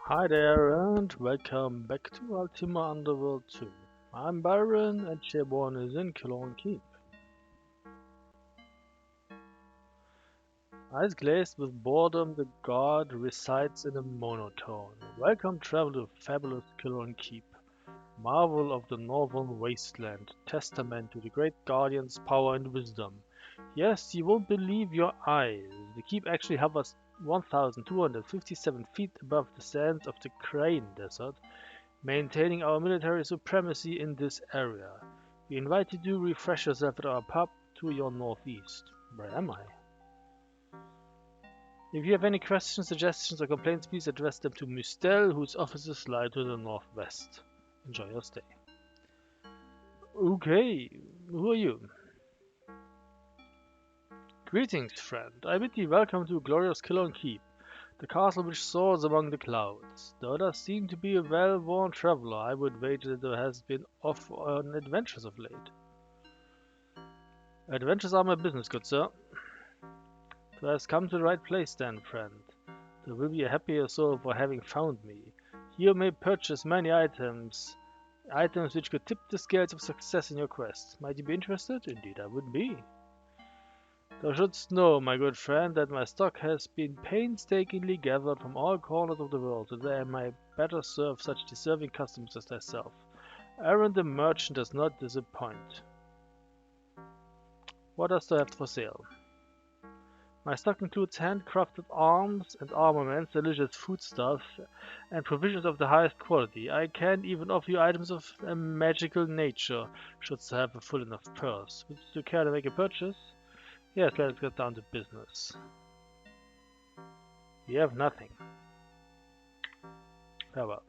Hi there and welcome back to Ultima Underworld 2. I'm Byron and Chaewon is in Killorn Keep. Eyes glazed with boredom, the god recites in a monotone. Welcome traveler to fabulous Killorn Keep, marvel of the northern wasteland, testament to the great guardian's power and wisdom. Yes, you won't believe your eyes. The keep actually hovers 1,257 feet above the sands of the Crane Desert, maintaining our military supremacy in this area. We invite you to refresh yourself at our pub to your northeast. Where am I? If you have any questions, suggestions, or complaints, please address them to Mustel, whose offices lie to the northwest. Enjoy your stay. Okay, who are you? Greetings, friend. I bid thee welcome to glorious Killorn Keep, the castle which soars among the clouds. Though thou seem to be a well-worn traveler, I would wager that thou hast been off on adventures of late. Adventures are my business, good sir. Thou hast come to the right place then, friend. Thou will be a happier soul for having found me. Here you may purchase many items which could tip the scales of success in your quest. Might you be interested? Indeed, I would be. Thou shouldst know, my good friend, that my stock has been painstakingly gathered from all corners of the world, so that I may better serve such deserving customers as thyself. Aaron the merchant does not disappoint. What dost thou have for sale? My stock includes handcrafted arms and armaments, delicious foodstuffs, and provisions of the highest quality. I can even offer you items of a magical nature, shouldst thou have a full enough purse. Would you care to make a purchase? Yes, let's get down to business. You have nothing. Farewell.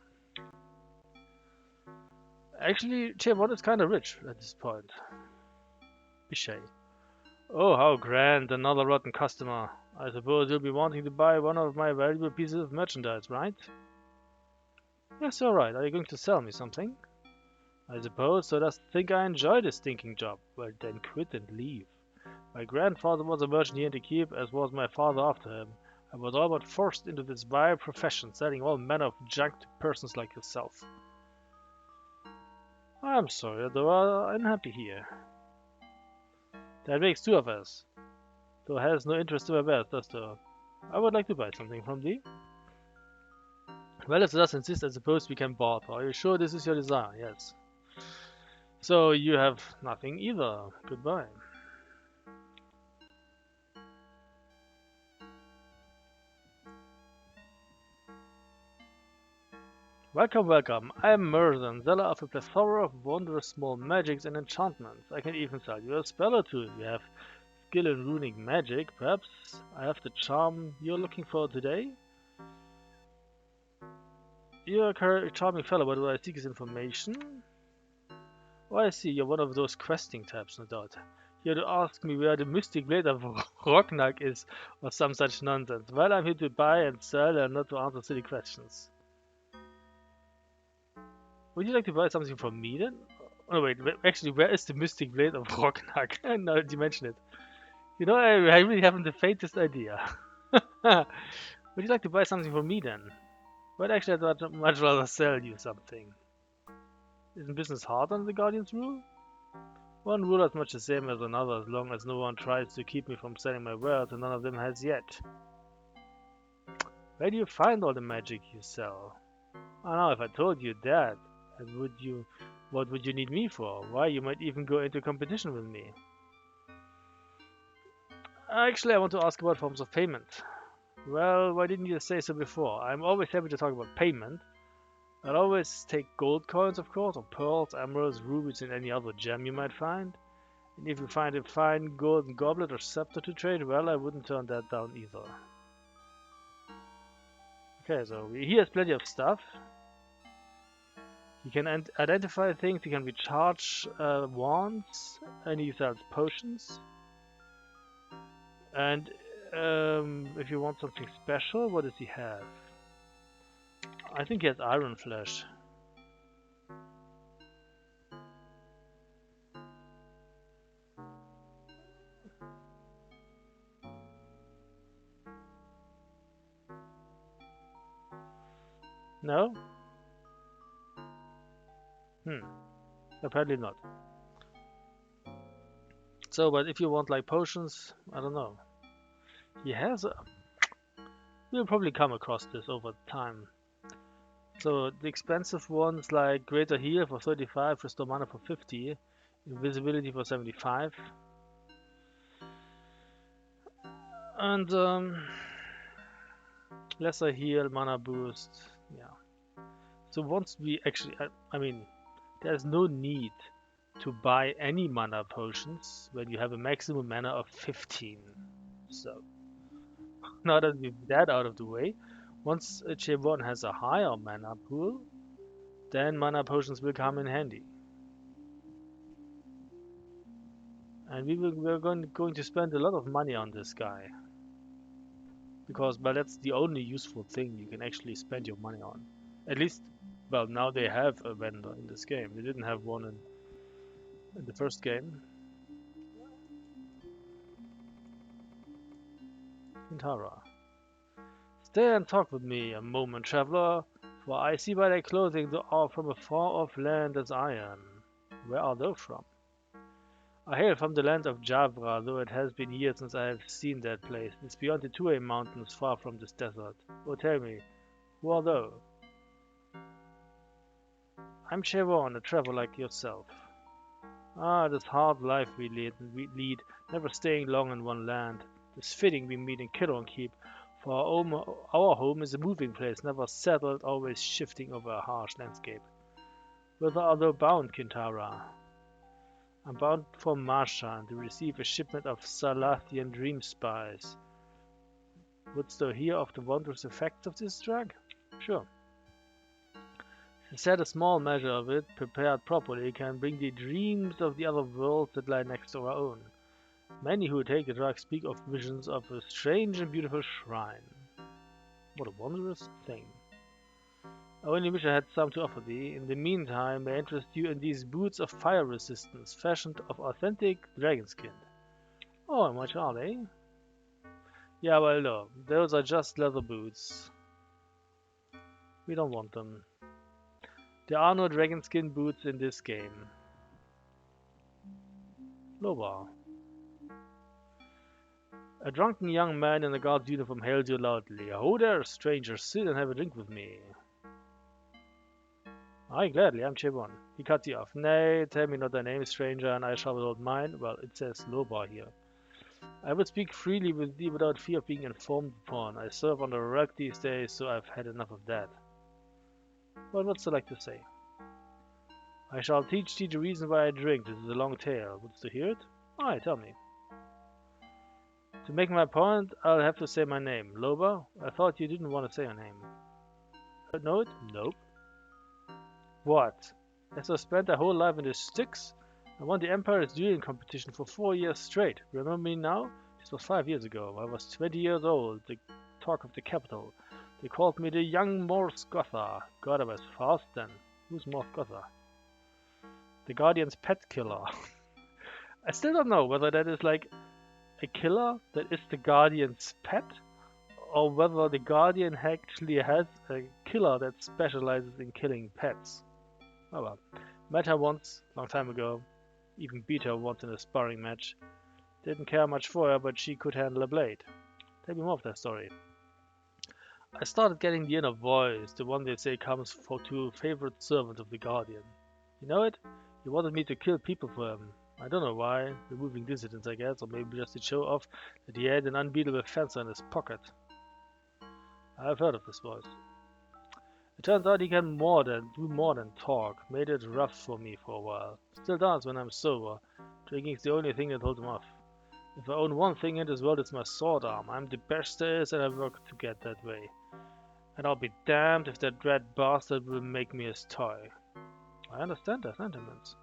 Actually, Chaewon is kinda rich at this point. Bishay. Oh, how grand, another rotten customer. I suppose you'll be wanting to buy one of my valuable pieces of merchandise, right? Yes, alright. Are you going to sell me something? I suppose, so does think I enjoy this stinking job. Well, then quit and leave. My grandfather was a merchant here in the keep, as was my father after him. I was all but forced into this vile profession, selling all manner of junk to persons like yourself. I'm sorry, though I'm unhappy here. That makes two of us. Thou has no interest in my wares, does thou? I would like to buy something from thee. Well, if thou does insist, I suppose we can barter. Are you sure this is your desire? Yes. So you have nothing either. Goodbye. Welcome, welcome. I am Merzen, seller of a plethora of wondrous small magics and enchantments. I can even sell you a spell or two if you have skill in runic magic. Perhaps I have the charm you're looking for today? You're a charming fellow, but what I seek is information. Oh, I see, you're one of those questing types, no doubt. You're to ask me where the mystic blade of Rocknag is, or some such nonsense. Well, I'm here to buy and sell and not to answer silly questions. Would you like to buy something from me then? Oh wait, actually, where is the mystic blade of Rocknag? Now that you mention it. You know, I really haven't the faintest idea. Would you like to buy something from me then? Well, actually, I'd much rather sell you something. Isn't business hard under the Guardian's rule? One rule is much the same as another, as long as no one tries to keep me from selling my wares, and none of them has yet. Where do you find all the magic you sell? Oh, now, if I told you that, what would you need me for? Why, you might even go into competition with me. Actually, I want to ask about forms of payment. Well, why didn't you say so before? I'm always happy to talk about payment. I'll always take gold coins, of course, or pearls, emeralds, rubies, and any other gem you might find. And if you find a fine golden goblet or scepter to trade, well, I wouldn't turn that down either. Okay, so he has plenty of stuff. He can identify things, he can recharge wands, and he sells potions. And if you want something special, what does he have? I think he has iron flesh. No? Hmm. Apparently not. So, but if you want like potions, I don't know. He has a... We'll probably come across this over time. So the expensive ones like Greater Heal for 35, Restore Mana for 50, Invisibility for 75, and Lesser Heal, Mana Boost. Yeah. So once we actually, I mean, there's no need to buy any mana potions when you have a maximum mana of 15. So now that we've that out of the way, once Chaewon has a higher mana pool, then mana potions will come in handy. And we're going to spend a lot of money on this guy. Because, well, that's the only useful thing you can actually spend your money on. At least, well, now they have a vendor in this game. They didn't have one in the first game. Kintara. Stay and talk with me a moment, traveler, for I see by thy clothing thou art from a far-off land as I am. Where art thou from? I hail from the land of Javra, though it has been years since I have seen that place. It's beyond the Tuei Mountains, far from this desert. Oh, tell me, who art thou? I'm Chaewon, a traveler like yourself. Ah, this hard life we lead, never staying long in one land. It's fitting we meet in Killorn Keep, for our home is a moving place, never settled, always shifting over a harsh landscape. Whither art thou bound, Kintara? I'm bound for Marshan to receive a shipment of Salathian dream spies. Wouldst thou hear of the wondrous effects of this drug? Sure. She said a small measure of it, prepared properly, can bring the dreams of the other worlds that lie next to our own. Many who take the drug speak of visions of a strange and beautiful shrine. What a wondrous thing. I only wish I had some to offer thee. In the meantime, may I interest you in these boots of fire resistance, fashioned of authentic dragon skin. Oh, and much are they? Yeah, well, no. Those are just leather boots. We don't want them. There are no dragon skin boots in this game. Loba. A drunken young man in a guard's uniform hails you loudly. Ho there, stranger, sit and have a drink with me. Aye, gladly, I'm Chaewon. He cuts you off. Nay, tell me not thy name, stranger, and I shall without mine. Well, it says Loba here. I would speak freely with thee without fear of being informed upon. I serve on the rug these days, so I've had enough of that. Well, what's there like to say? I shall teach thee the reason why I drink. This is a long tale. Wouldst thou hear it? Aye, tell me. To make my point, I'll have to say my name. Loba? I thought you didn't want to say your name. Know it? Nope. What? Hast thou spent thy whole life in the sticks? I won the Empire's dueling competition for 4 years straight. Remember me now? This was 5 years ago. I was 20 years old, the talk of the capital. They called me the young Morse Gotha. God, I was fast then. Who's Morse Gotha? The Guardian's pet killer. I still don't know whether that is like a killer that is the Guardian's pet, or whether the Guardian actually has a killer that specializes in killing pets. Oh well. Met her once, long time ago. Even beat her once in a sparring match. Didn't care much for her, but she could handle a blade. Tell me more of that story. I started getting the inner voice, the one they say comes for two favorite servants of the Guardian. You know it? He wanted me to kill people for him. I don't know why, removing dissidents I guess, or maybe just to show off that he had an unbeatable fencer in his pocket. I've heard of this voice. It turns out he can do more than talk. Made it rough for me for a while. Still does when I'm sober. Drinking's the only thing that holds him off. If I own one thing in this world, it's my sword arm. I'm the best there is, and I work to get that way. And I'll be damned if that dread bastard will make me his toy. I understand their sentiments.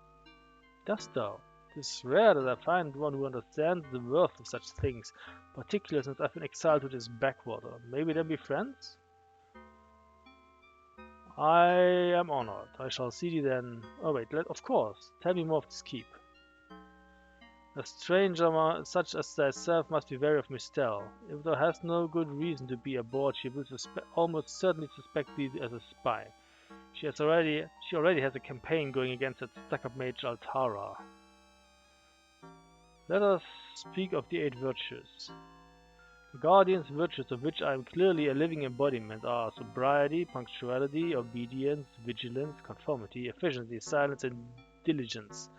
Dost thou? It is rare that I find one who understands the worth of such things, particularly since I've been exiled to this backwater. Maybe they'll be friends? I am honored. I shall see thee then. Oh wait, of course. Tell me more of this keep. A stranger such as thyself must be wary of Mistel. If thou hast no good reason to be aboard, she will almost certainly suspect thee as a spy. She already has a campaign going against that stuck-up mage Altara. Let us speak of the 8 virtues. The Guardian's virtues, of which I am clearly a living embodiment, are sobriety, punctuality, obedience, vigilance, conformity, efficiency, silence, and diligence.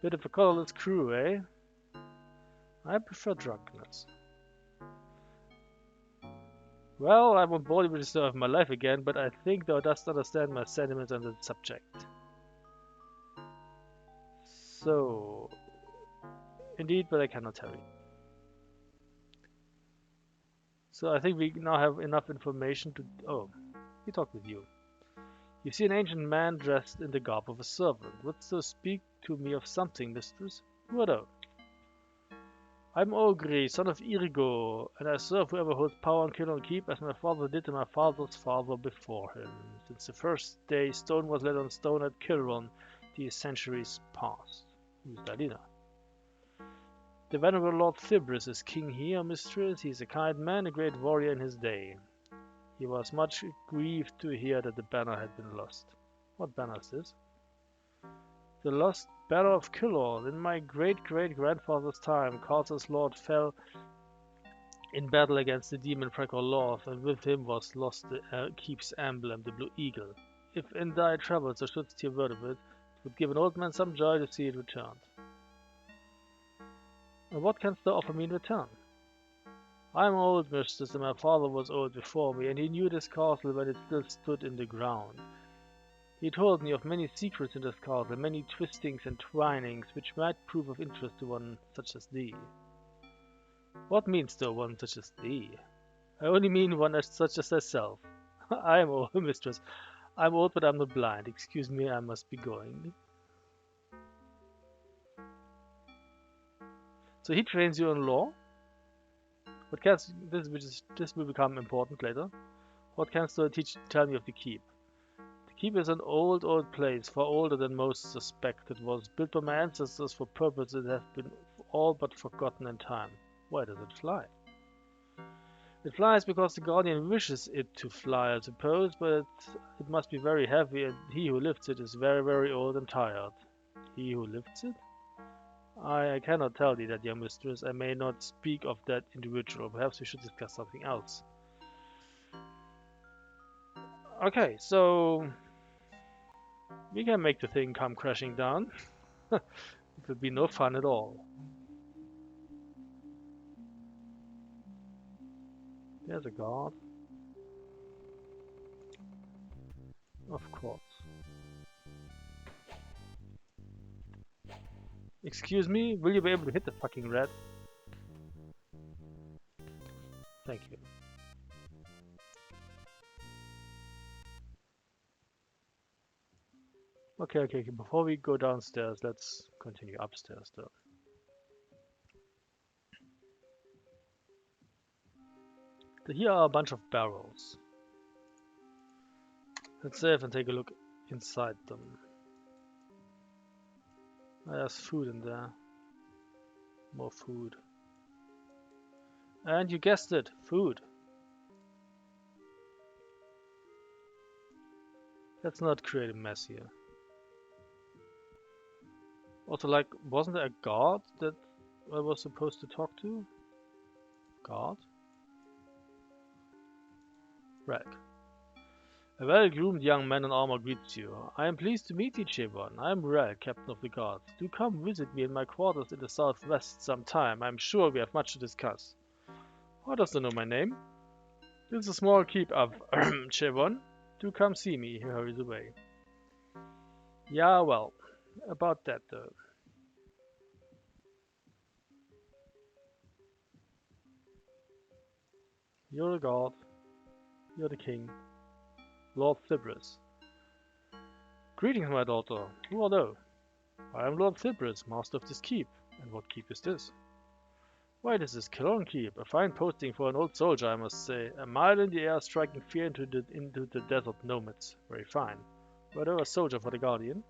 Bit of a colorless crew, eh? I prefer drunkenness. Well, I'm on board with the story of my life again, but I think thou dost understand my sentiments on the subject. So, indeed, but I cannot tell you. So I think we now have enough information to... Oh, we talk with you. You see an ancient man dressed in the garb of a servant. Wouldst thou speak to me of something, mistress? Who art thou? I'm Ogre, son of Irigo, and I serve whoever holds power on Killorn Keep as my father did and my father's father before him. Since the first day stone was laid on stone at Killorn, these centuries past. Who's Dalina? The venerable Lord Thibris is king here, mistress. He is a kind man, a great warrior in his day. He was much grieved to hear that the banner had been lost. What banner is this? The lost banner of Killorn. In my great-great-grandfather's time, Carter's lord fell in battle against the demon Precolorth, and with him was lost the keep's emblem, the blue eagle. If in thy travels thou shouldst hear word of it, it would give an old man some joy to see it returned. And what canst thou offer me in return? I am old, mistress, and my father was old before me, and he knew this castle when it still stood in the ground. He told me of many secrets in this castle, many twistings and twinings, which might prove of interest to one such as thee. What meanst thou, one such as thee? I only mean one such as thyself. I am old, mistress. I am old, but I am not blind. Excuse me, I must be going. So he trains you in law? What canst this will become important later? What canst thou tell me of the keep? The keep is an old place, far older than most suspect. It was built by my ancestors for purposes that have been all but forgotten in time. Why does it fly? It flies because the Guardian wishes it to fly, I suppose, but it must be very heavy, and he who lifts it is very, very old and tired. He who lifts it? I cannot tell thee that, young mistress. I may not speak of that individual. Perhaps we should discuss something else. Okay, so we can make the thing come crashing down. It would be no fun at all. There's a guard. Of course. Excuse me, will you be able to hit the fucking rat? Thank you. Okay, before we go downstairs, let's continue upstairs though. So here are a bunch of barrels. Let's save and take a look inside them. There's food in there. More food. And you guessed it, food. Let's not create a mess here. Also, like, wasn't there a guard that I was supposed to talk to? Guard? Rag. A well-groomed young man in armor greets you. I am pleased to meet you, Chaewon. I am Rag, captain of the guards. Do come visit me in my quarters in the southwest sometime. I am sure we have much to discuss. How does he know my name? This is a small keep of Chaewon. Do come see me. He hurries away. Yeah, well, about that though. You're a god. You're the king. Lord Thibris. Greetings, my daughter. Who are thou? I am Lord Thibris, master of this keep. And what keep is this? Why, this is Killorn Keep, a fine posting for an old soldier, I must say. A mile in the air, striking fear into the desert nomads. Very fine. Were thou a soldier for the Guardian?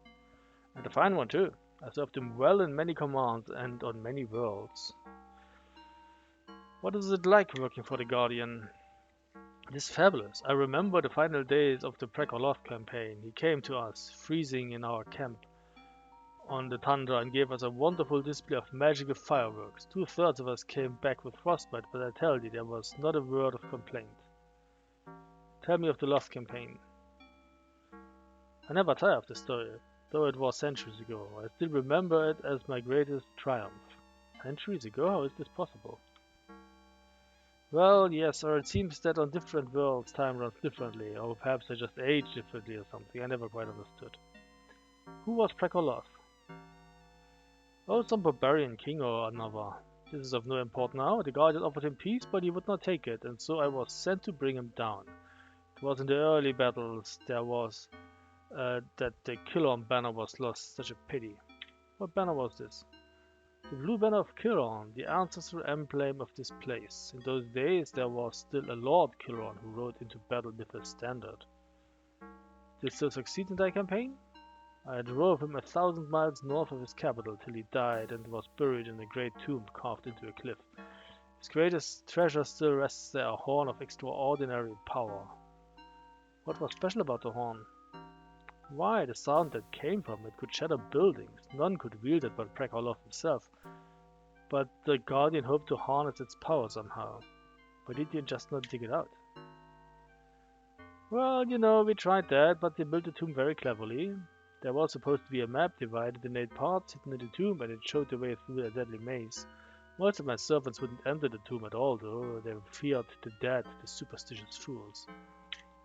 And a fine one, too. I served him well in many commands and on many worlds. What is it like working for the Guardian? It is fabulous. I remember the final days of the Prekolov campaign. He came to us, freezing in our camp on the tundra, and gave us a wonderful display of magical fireworks. 2/3 of us came back with frostbite, but I tell you, there was not a word of complaint. Tell me of the Lost campaign. I never tire of the story, though it was centuries ago. I still remember it as my greatest triumph. Centuries ago? How is this possible? Well, yes, or it seems that on different worlds time runs differently, or perhaps I just age differently or something. I never quite understood. Who was Prekolov? Oh, some barbarian king or another. This is of no import now. The Guardian offered him peace, but he would not take it, and so I was sent to bring him down. It was in the early battles that the Killorn banner was lost. Such a pity. What banner was this? The blue banner of Killorn, the ancestral emblem of this place. In those days there was still a Lord Killorn who rode into battle with a standard. Did he still succeed in that campaign? I drove him 1,000 miles north of his capital till he died and was buried in a great tomb carved into a cliff. His greatest treasure still rests there, a horn of extraordinary power. What was special about the horn? Why, the sound that came from it could shatter buildings. None could wield it but Prekolov himself. But the Guardian hoped to harness its power somehow. Why did you just not dig it out? Well, we tried that, but they built the tomb very cleverly. There was supposed to be a map divided in 8 parts hidden in the tomb, and it showed the way through a deadly maze. Most of my servants wouldn't enter the tomb at all, though. They feared the dead, the superstitious fools.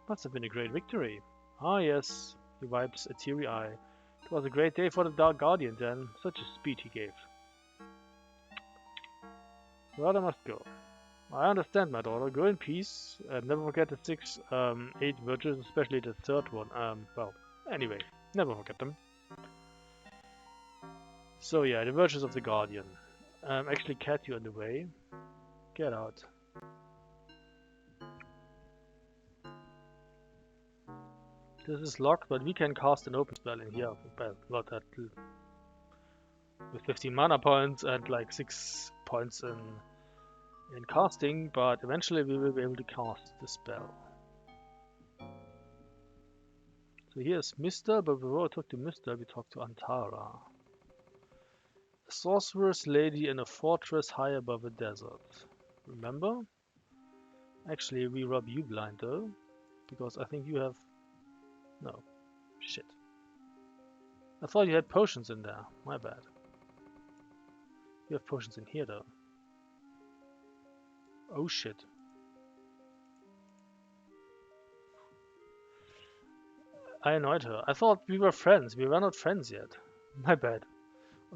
Must have been a great victory. Ah, yes. He wipes a teary eye. It was a great day for the Dark Guardian then. Such a speech he gave. Well, I must go. I understand, my daughter. Go in peace. Never forget the 8 virtues, especially the third one. Well, anyway, never forget them. So yeah, the virtues of the Guardian. Actually, Cat, you on the way. Get out. This is locked, but we can cast an open spell in here. Well, not that. With 15 mana points and like 6 points in casting, but eventually we will be able to cast the spell. So here's Mr., but before we talk to Mr., we talk to Antara. A sorceress lady in a fortress high above a desert. Remember? Actually, we rub you blind though, because I think you have... No. Shit. I thought you had potions in there. My bad. You have potions in here though. Oh shit. I annoyed her. I thought we were friends. We were not friends yet. My bad.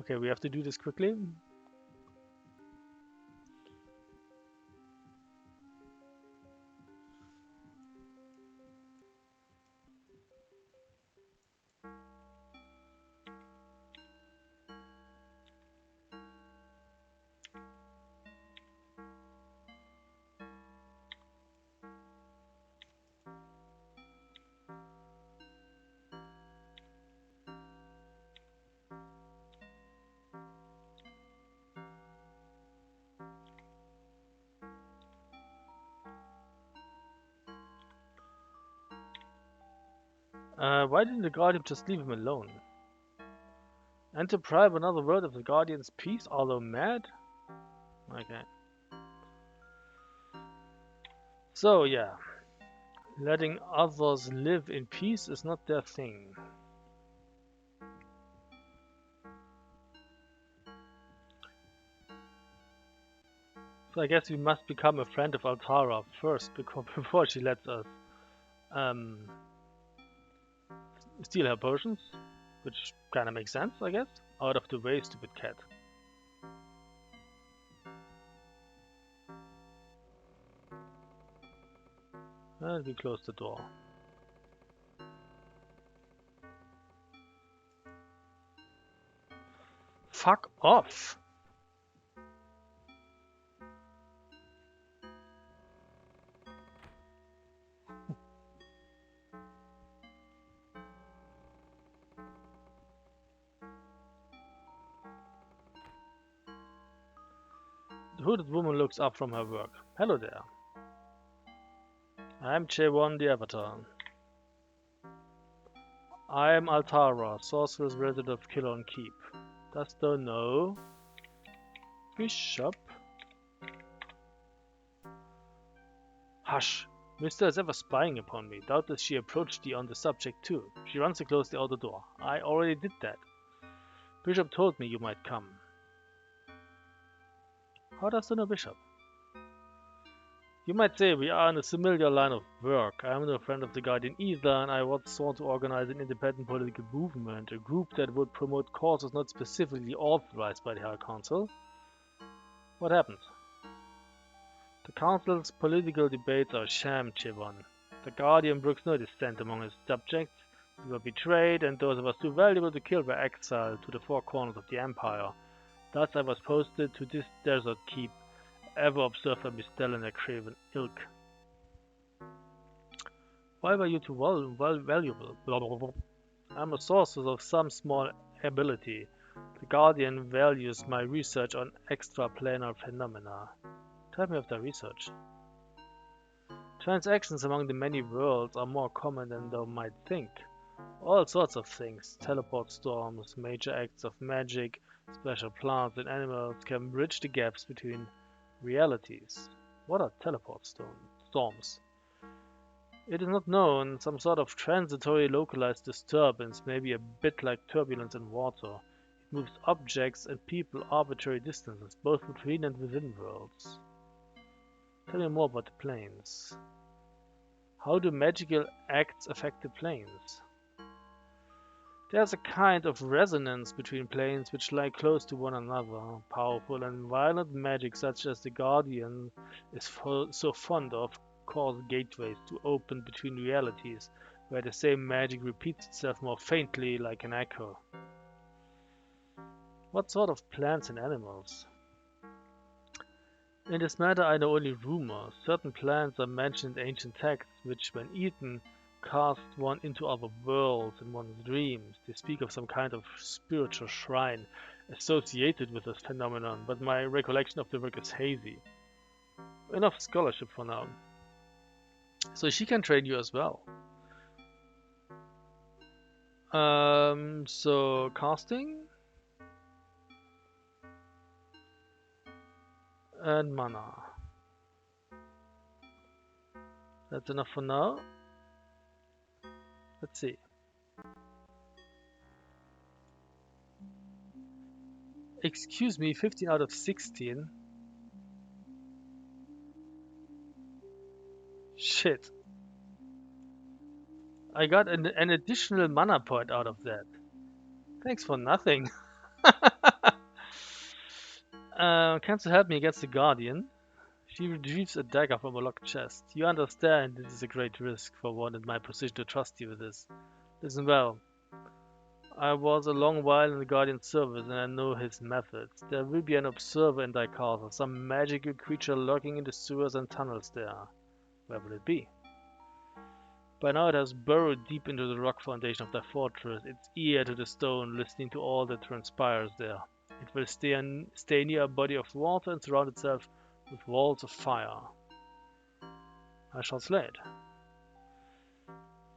Okay, we have to do this quickly. Why didn't the Guardian just leave him alone? And to deprive another world of the Guardian's peace, although mad? Okay. So, yeah. Letting others live in peace is not their thing. So I guess we must become a friend of Altara first, before she lets us steal her potions. Which kinda makes sense, I guess. Out of the way, stupid cat. And we close the door. Fuck off! The hooded woman looks up from her work. Hello there. I'm Chaewon the Avatar. I am Altara, sorceress resident of Killorn Keep. Dost thou know? Bishop? Hush! Mister is ever spying upon me. Doubtless she approached thee on the subject too. She runs to close the outer door. I already did that. Bishop told me you might come. How does thou know Bishop? You might say we are in a similar line of work. I am no friend of the Guardian either, and I once sought to organize an independent political movement, a group that would promote causes not specifically authorized by the High Council. What happened? The Council's political debates are a sham, Chaewon. The Guardian brooks no dissent among his subjects. We were betrayed, and those of us too valuable to kill were exiled to the four corners of the Empire. Thus I was posted to this desert keep, ever observed by Mistel and their craven ilk. Why were you too valuable? Blah, blah, blah. I'm a sorceress of some small ability. The Guardian values my research on extraplanar phenomena. Tell me of the research. Transactions among the many worlds are more common than thou might think. All sorts of things, teleport storms, major acts of magic, special plants and animals can bridge the gaps between realities. What are teleport storms? It is not known, some sort of transitory localized disturbance, maybe a bit like turbulence in water. It moves objects and people arbitrary distances, both between and within worlds. Tell me more about the planes. How do magical acts affect the planes? There's a kind of resonance between planes which lie close to one another. Powerful and violent magic such as the Guardian is so fond of cause gateways to open between realities, where the same magic repeats itself more faintly like an echo. What sort of plants and animals? In this matter I know only rumors. Certain plants are mentioned in ancient texts, which when eaten cast one into other worlds in one's dreams. They speak of some kind of spiritual shrine associated with this phenomenon, but my recollection of the work is hazy. Enough scholarship for now. So she can train you as well. So casting and mana. That's enough for now. Let's see. Excuse me, 15 out of 16. Shit. I got an additional mana point out of that. Thanks for nothing. Canst you help me against the Guardian? She retrieves a dagger from a locked chest. You understand this is a great risk for one in my position to trust you with this. Listen well. I was a long while in the Guardian's service and I know his methods. There will be an observer in thy castle, some magical creature lurking in the sewers and tunnels there. Where will it be? By now it has burrowed deep into the rock foundation of thy fortress, its ear to the stone, listening to all that transpires there. It will stay near a body of water and surround itself with walls of fire. I shall slay it.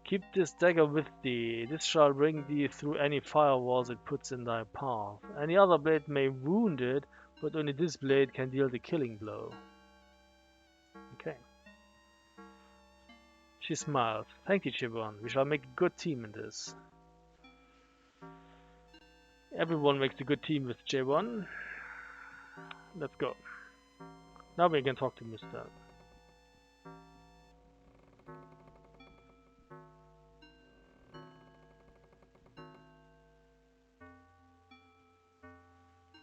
Keep this dagger with thee. This shall bring thee through any firewalls it puts in thy path. Any other blade may wound it, but only this blade can deal the killing blow. Okay. She smiled. Thank you, Chaewon. We shall make a good team in this. Everyone makes a good team with Chaewon. Let's go. Now we can talk to Mr.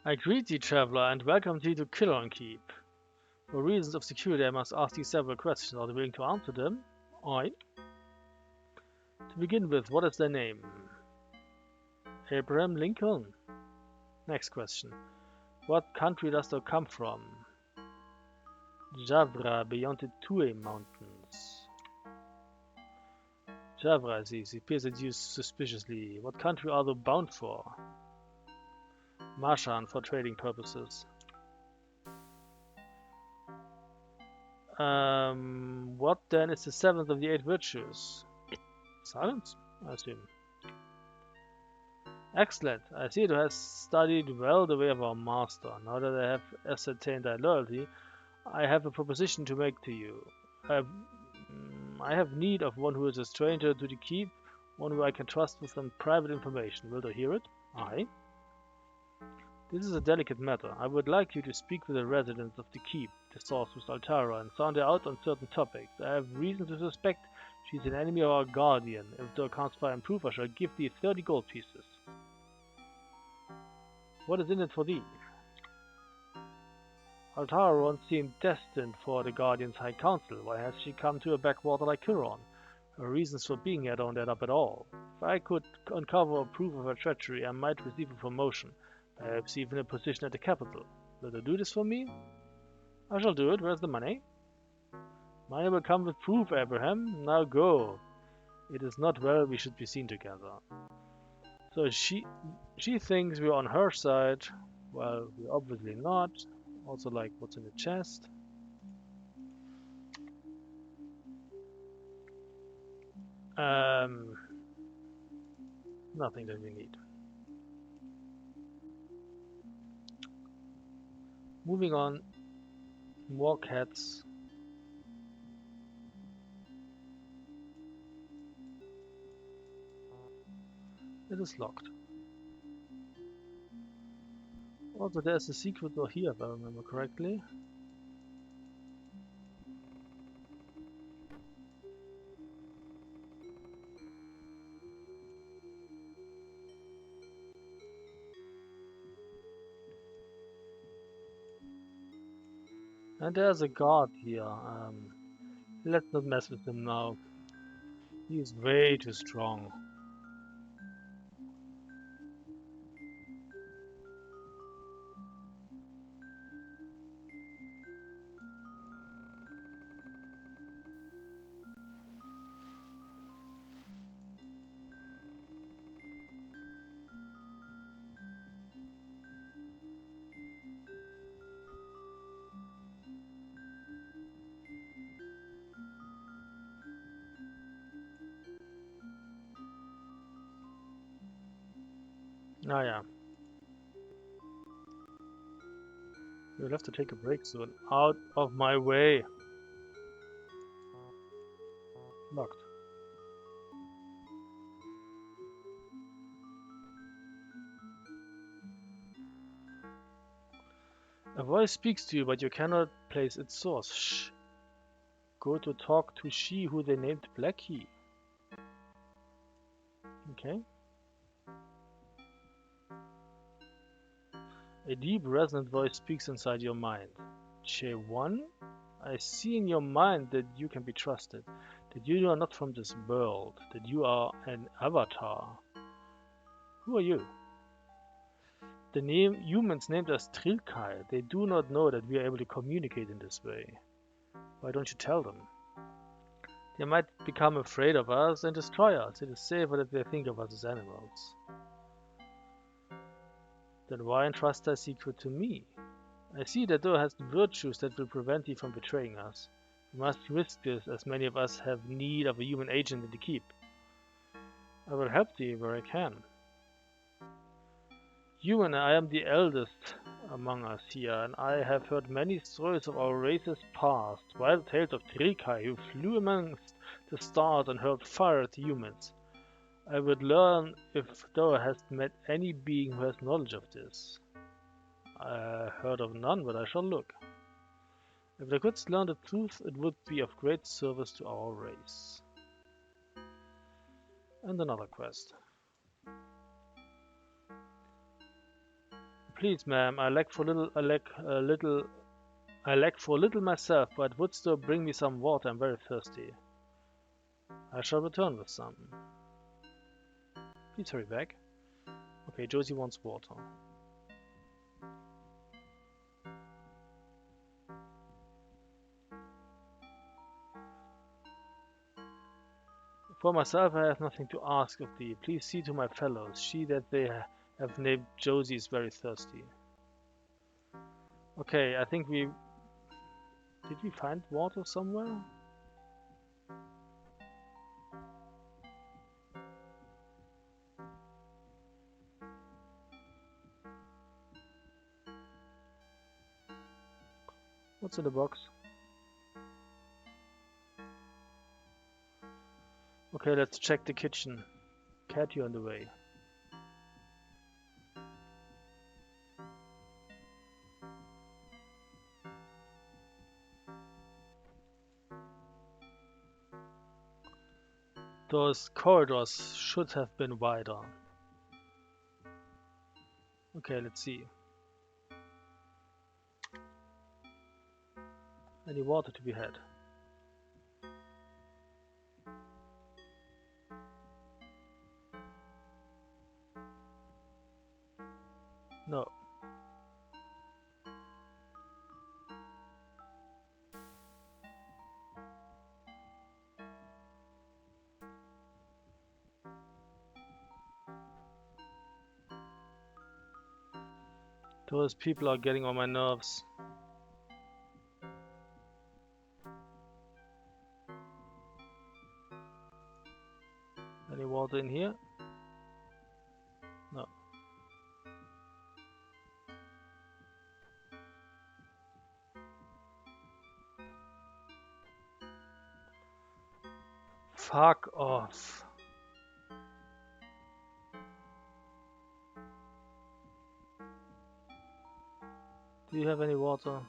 I greet thee, traveler, and welcome thee to Killorn Keep. For reasons of security, I must ask thee several questions. Are you willing to answer them? Aye. To begin with, what is thy name? Abraham Lincoln. Next question. What country dost thou come from? Javra, beyond the Tue Mountains. Javra, I see. He appears at you suspiciously. What country are thou bound for? Marshan, for trading purposes. What then is the seventh of the eight virtues? Silence, I assume. Excellent. I see you have studied well the way of our master. Now that I have ascertained thy loyalty, I have a proposition to make to you. I have need of one who is a stranger to the keep, one who I can trust with some private information. Will thou hear it? Aye. This is a delicate matter. I would like you to speak with the residents of the keep, the sorceress Altara, and sound her out on certain topics. I have reason to suspect she is an enemy of our guardian. If thou canst find proof, I shall give thee 30 gold pieces. What is in it for thee? Altara once seemed destined for the Guardian's High Council. Why has she come to a backwater like Killorn? Her reasons for being here don't add up at all. If I could uncover a proof of her treachery, I might receive a promotion, perhaps even a position at the capital. Will you do this for me? I shall do it. Where's the money? Money will come with proof, Abraham. Now go. It is not well we should be seen together. So she thinks we're on her side. Well, we're obviously not. Also, like, what's in the chest? Nothing that we need. Moving on. More cats. It is locked. Also, there's a secret door here, if I remember correctly. And there's a guard here. Let's not mess with him now. He's way too strong. Ah, yeah. We'll have to take a break soon. Out of my way. Locked. A voice speaks to you, but you cannot place its source. Shh. Go to talk to she who they named Blackie. Okay. A deep, resonant voice speaks inside your mind. Chaewon? I see in your mind that you can be trusted, that you are not from this world, that you are an avatar. Who are you? The humans named us Trilkai. They do not know that we are able to communicate in this way. Why don't you tell them? They might become afraid of us and destroy us. It is safer that they think of us as animals. Then why entrust thy secret to me? I see that thou hast virtues that will prevent thee from betraying us. We must risk this, as many of us have need of a human agent in the keep. I will help thee where I can. Human, I am the eldest among us here, and I have heard many stories of our race's past, wild tales of Trikai who flew amongst the stars and hurled fire at the humans. I would learn if thou hast met any being who has knowledge of this. I heard of none, but I shall look. If thou couldst learn the truth, it would be of great service to our race. And another quest. Please, ma'am, I lack for little myself, but wouldst thou bring me some water? I'm very thirsty. I shall return with some. Please hurry back. Okay, Josie wants water. For myself, I have nothing to ask of thee. Please see to my fellows. She that they have named Josie is very thirsty. Okay, I think we Did we find water somewhere? What's in the box? Okay, let's check the kitchen. Cat, you on the way. Those corridors should have been wider. Okay, let's see. Any water to be had? No. Those people are getting on my nerves. Any water in here? No. Fuck off. Do you have any water?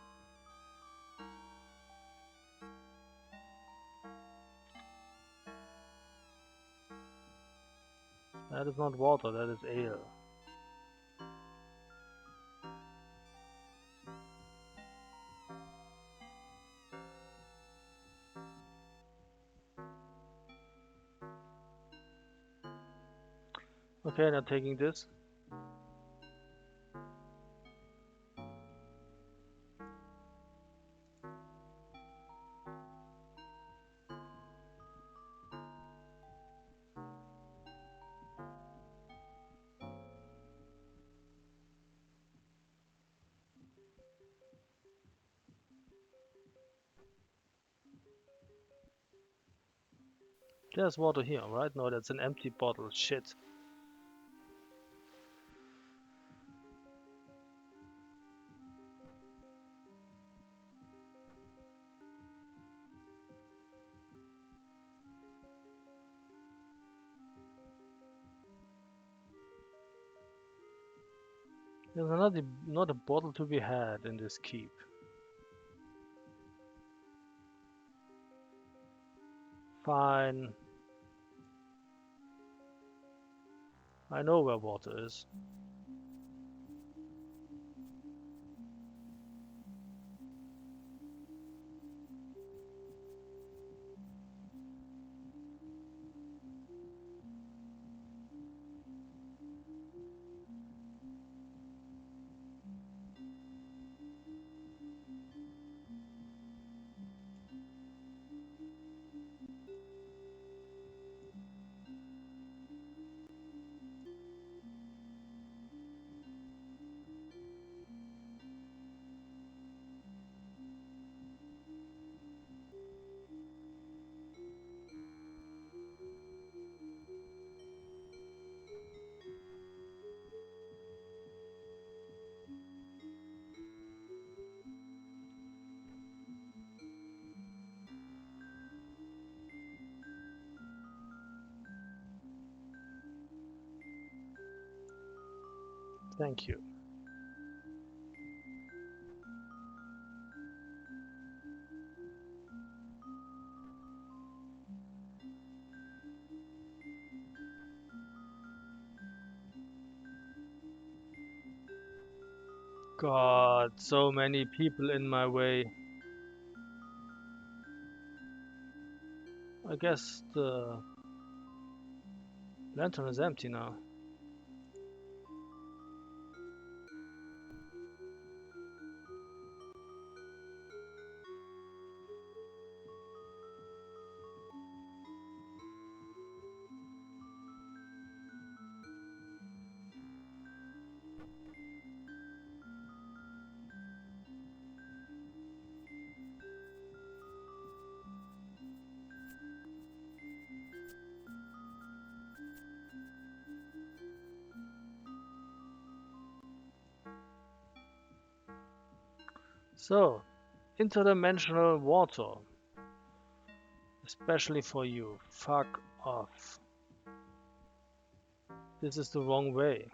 That is not water, that is ale. Okay, now taking this. There's water here, right? No, that's an empty bottle. Shit. There's not a bottle to be had in this keep. Fine. I know where water is. Thank you. God, so many people in my way. I guess the lantern is empty now. So, interdimensional water. Especially for you. Fuck off. This is the wrong way.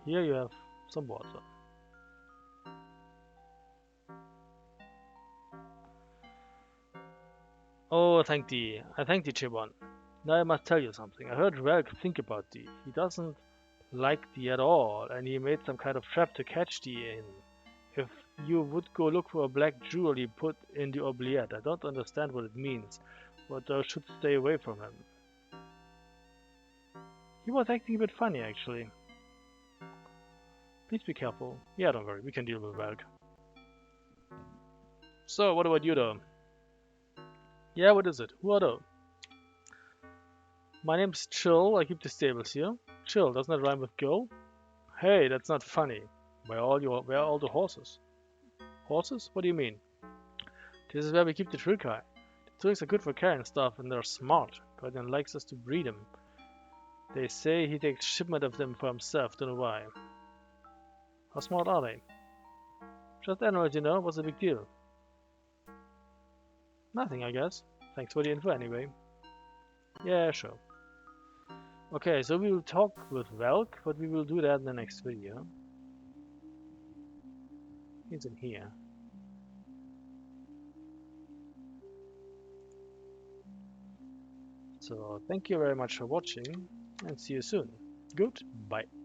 Here you have some water. Oh, I thank thee, Chaewon. Now I must tell you something. I heard Relk think about thee. He doesn't like thee at all, and he made some kind of trap to catch thee in. If you would go look for a black jewel he put in the oubliette, I don't understand what it means, but I should stay away from him. He was acting a bit funny, actually. Please be careful. Yeah, don't worry, we can deal with Relk. So, what about you, though? Yeah, what is it? Who are those? My name's Chill, I keep the stables here. Chill, doesn't that rhyme with go? Hey, that's not funny. Where are all the horses? Horses? What do you mean? This is where we keep the Trilkai. The Trilks are good for carrying stuff and they're smart. Guardian likes us to breed them. They say he takes shipment of them for himself, don't know why. How smart are they? Just animals, you know, what's the big deal? Nothing, I guess. Thanks for the info anyway. Yeah, sure. Okay, so we will talk with Velk, but we will do that in the next video. He's in here. So thank you very much for watching and see you soon. Goodbye.